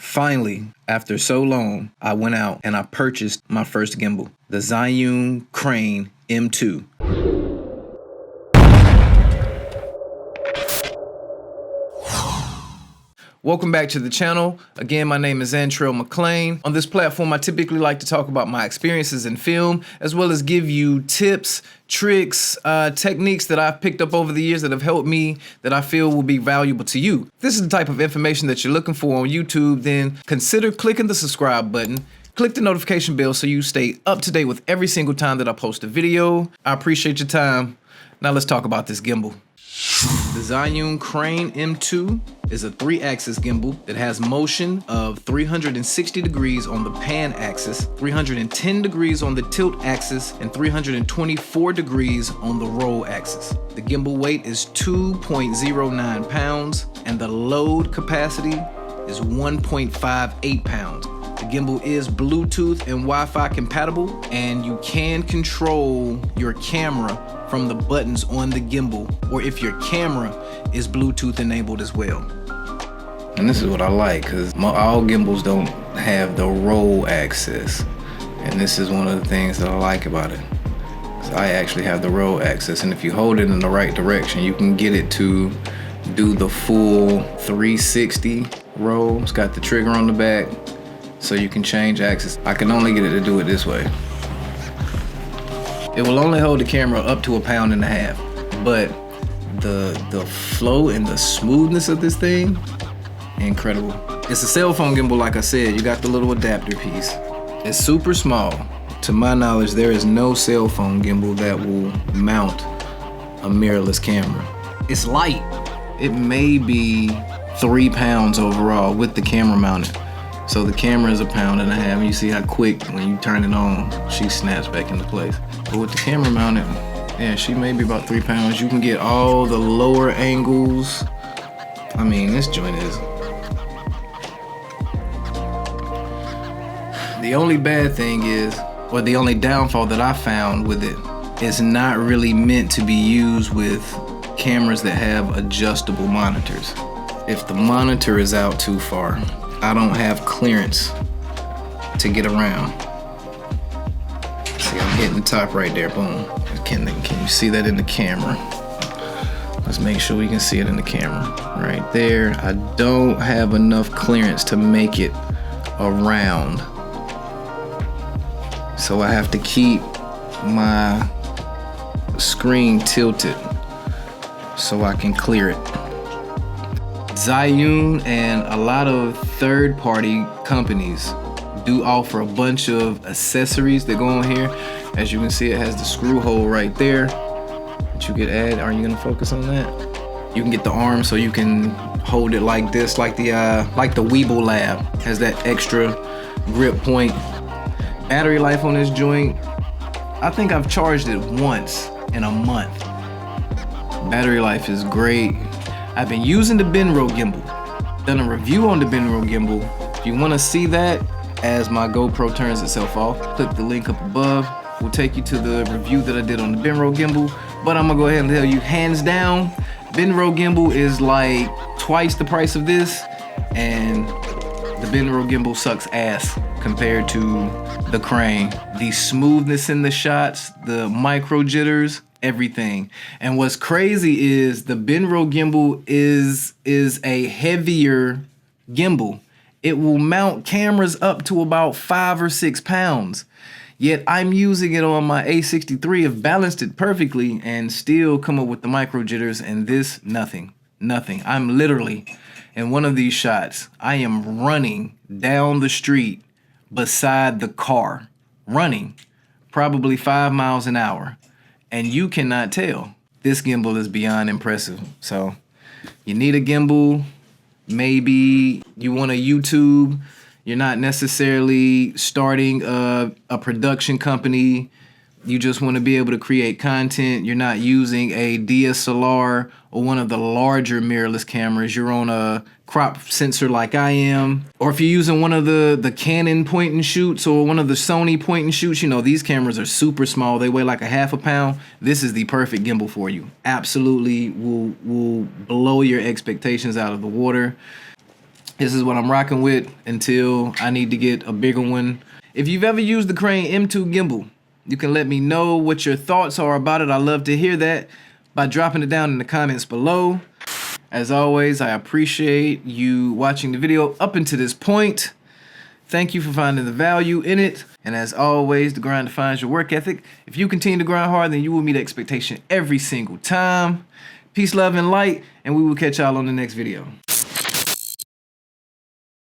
Finally, after so long, I went out and I purchased my first gimbal, the Zhiyun Crane M2. Welcome back to the channel. Again, my name is Antrell McLean. On this platform, I typically like to talk about my experiences in film, as well as give you tips, tricks, techniques that I've picked up over the years that have helped me that I feel will be valuable to you. If this is the type of information that you're looking for on YouTube, then consider clicking the subscribe button. Click the notification bell so you stay up to date with every single time that I post a video. I appreciate your time. Now let's talk about this gimbal. The Zhiyun Crane M2 is a 3-axis gimbal that has motion of 360 degrees on the pan axis, 310 degrees on the tilt axis, and 324 degrees on the roll axis. The gimbal weight is 2.09 pounds and the load capacity is 1.58 pounds. The gimbal is Bluetooth and Wi-Fi compatible, and you can control your camera from the buttons on the gimbal, or if your camera is Bluetooth enabled as well. And this is what I like, because all gimbals don't have the roll axis, and this is one of the things that I like about it. So I actually have the roll axis, and if you hold it in the right direction, you can get it to do the full 360 roll. It's got the trigger on the back, so you can change axis. I can only get it to do it this way. It will only hold the camera up to 1.5 pounds, but the flow and the smoothness of this thing, incredible. It's a cell phone gimbal, like I said. You got the little adapter piece. It's super small. To my knowledge, there is no cell phone gimbal that will mount a mirrorless camera. It's light. It may be 3 pounds overall with the camera mounted. So the camera is 1.5 pounds. You see how quick, when you turn it on, she snaps back into place. But with the camera mounted, yeah, she may be about 3 pounds. You can get all the lower angles. I mean, this joint is... The only bad thing is, or the only downfall that I found with it, is not really meant to be used with cameras that have adjustable monitors. If the monitor is out too far, I don't have clearance to get around. See, I'm hitting the top right there, boom. Can you see that in the camera? Let's make sure we can see it in the camera. Right there, I don't have enough clearance to make it around. So I have to keep my screen tilted so I can clear it. Zhiyun and a lot of third-party companies do offer a bunch of accessories that go on here. As you can see, it has the screw hole right there that you could add. Are you gonna focus on that? You can get the arm so you can hold it like this, like the Weeble Lab has that extra grip point. Battery life on this joint, I think I've charged it once in a month. Battery life is great. I've been using the Benro gimbal. Done a review on the Benro gimbal. If you want to see that as my GoPro turns itself off, click the link up above. We'll take you to the review that I did on the Benro gimbal. But I'm gonna go ahead and tell you, hands down, Benro gimbal is like twice the price of this, and the Benro gimbal sucks ass compared to the Crane. The smoothness in the shots, the micro jitters, everything. And what's crazy is the Benro gimbal is a heavier gimbal. It will mount cameras up to about 5 or 6 pounds. Yet I'm using it on my A63, have balanced it perfectly and still come up with the micro jitters, and this, nothing. I'm literally, in one of these shots, I am running down the street beside the car, running probably 5 miles an hour. And you cannot tell. This gimbal is beyond impressive. So you need a gimbal. Maybe you want a YouTube. You're not necessarily starting a production company. You just want to be able to create content. You're not using a DSLR or one of the larger mirrorless cameras. You're on a crop sensor like I am. Or if you're using one of the Canon point and shoots or one of the Sony point and shoots, you know, these cameras are super small. They weigh like 1/2 pound. This is the perfect gimbal for you. Absolutely will blow your expectations out of the water. This is what I'm rocking with until I need to get a bigger one. If you've ever used the Crane M2 gimbal, you can let me know what your thoughts are about it. I love to hear that by dropping it down in the comments below. As always, I appreciate you watching the video up until this point. Thank you for finding the value in it. And as always, the grind defines your work ethic. If you continue to grind hard, then you will meet expectation every single time. Peace, love, and light, and we will catch y'all on the next video.